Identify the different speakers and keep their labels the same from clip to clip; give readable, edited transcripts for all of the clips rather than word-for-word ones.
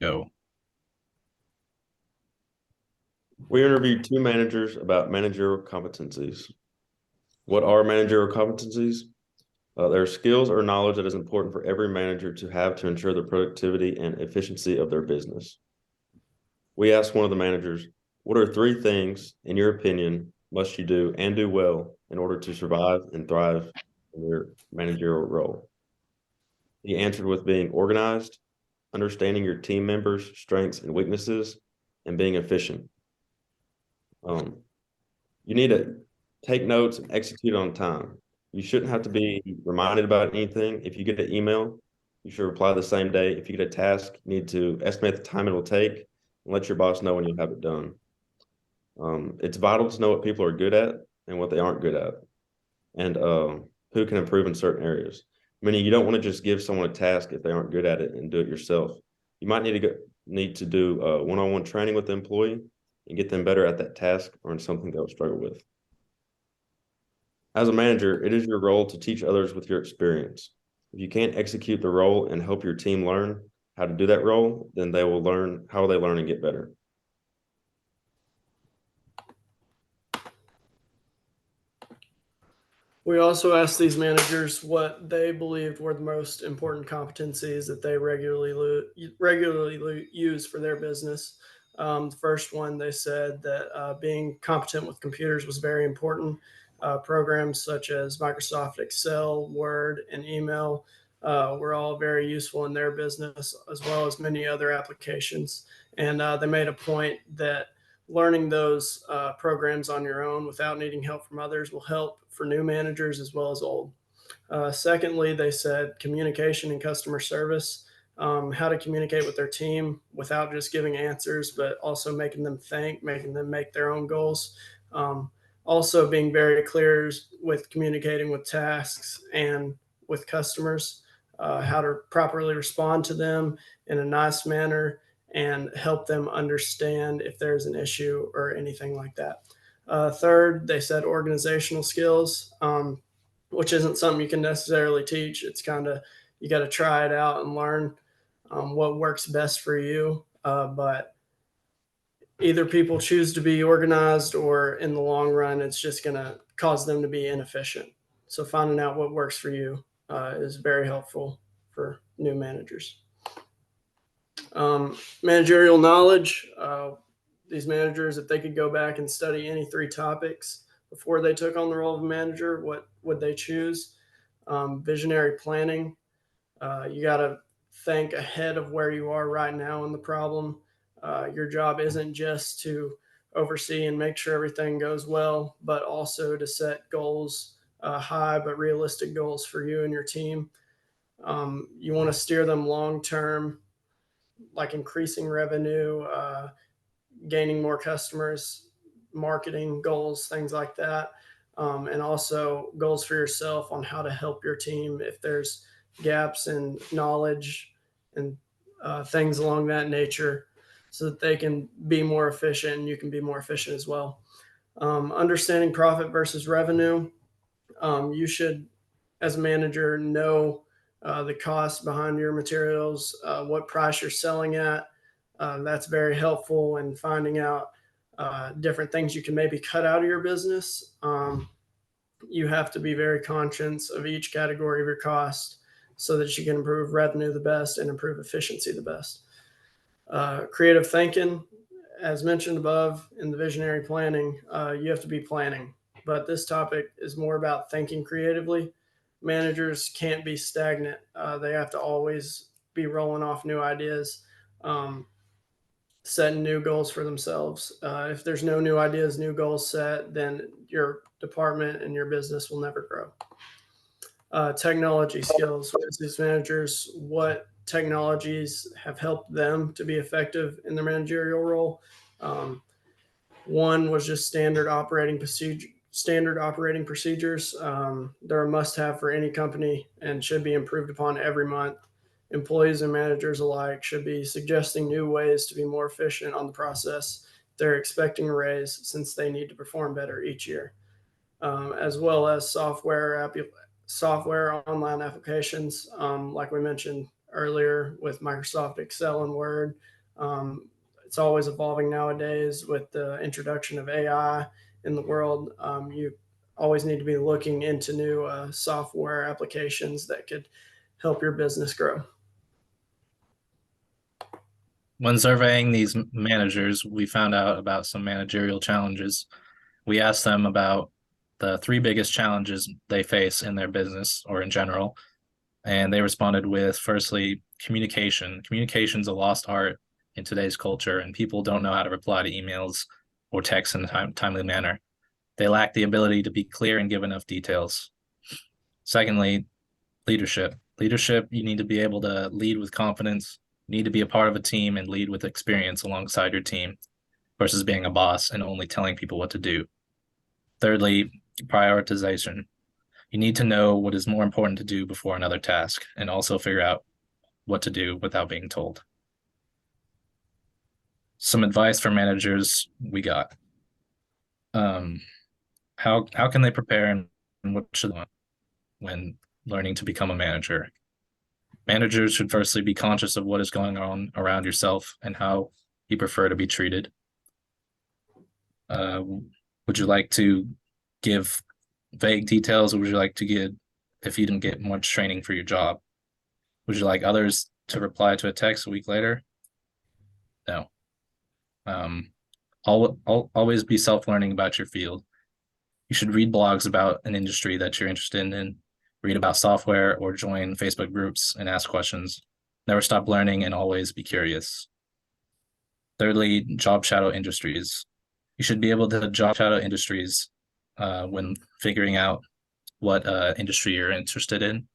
Speaker 1: Go.
Speaker 2: We interviewed two managers about managerial competencies. What are managerial competencies? They're skills or knowledge that is important for every manager to have to ensure the productivity and efficiency of their business. We asked one of the managers, what are three things, in your opinion, must you do and do well in order to survive and thrive in your managerial role? He answered with being organized, understanding your team members' strengths and weaknesses, and being efficient. Um, You need to take notes and execute on time. You shouldn't have to be reminded about anything. If you get an email, you should reply the same day. If you get a task, you need to estimate the time it will take and let your boss know when you'll have it done. It's vital to know what people are good at and what they aren't good at, and who can improve in certain areas. Meaning, you don't want to just give someone a task if they aren't good at it and do it yourself. You might need to do one-on-one training with the employee and get them better at that task or in something they'll struggle with. As a manager, it is your role to teach others with your experience. If you can't execute the role and help your team learn how to do that role, then they will learn how will they learn and get better.
Speaker 3: We also asked these managers what they believed were the most important competencies that they regularly use for their business. The first one, they said that being competent with computers was very important. Programs such as Microsoft Excel, Word, and email were all very useful in their business, as well as many other applications. And they made a point that learning those programs on your own without needing help from others will help for new managers as well as old. Secondly, they said communication and customer service, how to communicate with their team without just giving answers, but also making them think, making them make their own goals. Also, being very clear with communicating with tasks and with customers, how to properly respond to them in a nice manner and help them understand if there's an issue or anything like that. Third, they said organizational skills, which isn't something you can necessarily teach. It's kind of, you got to try it out and learn what works best for you. But either people choose to be organized, or in the long run, it's just going to cause them to be inefficient. So finding out what works for you is very helpful for new managers. Managerial knowledge. These managers, if they could go back and study any three topics before they took on the role of a manager, what would they choose? Visionary planning. You got to think ahead of where you are right now in the problem. Your job isn't just to oversee and make sure everything goes well, but also to set goals, high but realistic goals for you and your team. You want to steer them long term, like increasing revenue, gaining more customers, marketing goals, things like that. And also goals for yourself on how to help your team if there's gaps in knowledge and things along that nature, so that they can be more efficient and you can be more efficient as well. Understanding profit versus revenue. You should, as a manager, know the cost behind your materials, what price you're selling at. That's very helpful in finding out different things you can maybe cut out of your business. You have to be very conscious of each category of your cost so that you can improve revenue the best and improve efficiency the best. Creative thinking, as mentioned above in the visionary planning, you have to be planning. But this topic is more about thinking creatively. Managers can't be stagnant, they have to always be rolling off new ideas, setting new goals for themselves. If there's no new ideas, new goals set, then your department and your business will never grow. Technology skills, business managers, what technologies have helped them to be effective in their managerial role. Um, One was just standard operating procedures. They're a must-have for any company and should be improved upon every month. Employees and managers alike should be suggesting new ways to be more efficient on the process. They're expecting a raise since they need to perform better each year, as well as software online applications. Like we mentioned, earlier with Microsoft Excel and Word. It's always evolving nowadays with the introduction of AI in the world. You always need to be looking into new software applications that could help your business grow.
Speaker 1: When surveying these managers, we found out about some managerial challenges. We asked them about the three biggest challenges they face in their business or in general. And they responded with, firstly, communication. Communication's a lost art in today's culture, and people don't know how to reply to emails or texts in a timely manner. They lack the ability to be clear and give enough details. Secondly, leadership. Leadership, you need to be able to lead with confidence, you need to be a part of a team and lead with experience alongside your team versus being a boss and only telling people what to do. Thirdly, prioritization. You need to know what is more important to do before another task and also figure out what to do without being told. Some advice for managers we got. How can they prepare and what should they want when learning to become a manager? Managers should firstly be conscious of what is going on around yourself and how you prefer to be treated. Would you like to give vague details, or would you like to get, if you didn't get much training for your job, would you like others to reply to a text a week later? No. Always be self-learning about your field. You should read blogs about an industry that you're interested in, read about software, or join Facebook groups and ask questions. Never stop learning and always be curious. Thirdly, job shadow industries. You should be able to job shadow industries when figuring out what industry you're interested in.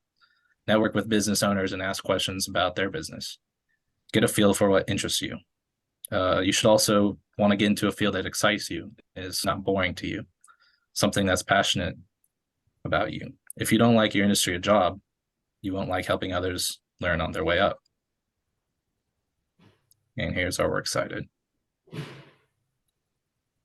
Speaker 1: Network with business owners and ask questions about their business. Get a feel for what interests you. You should also want to get into a field that excites you, is not boring to you, something that's passionate about you. If you don't like your industry or job, you won't like helping others learn on their way up. And here's our works cited.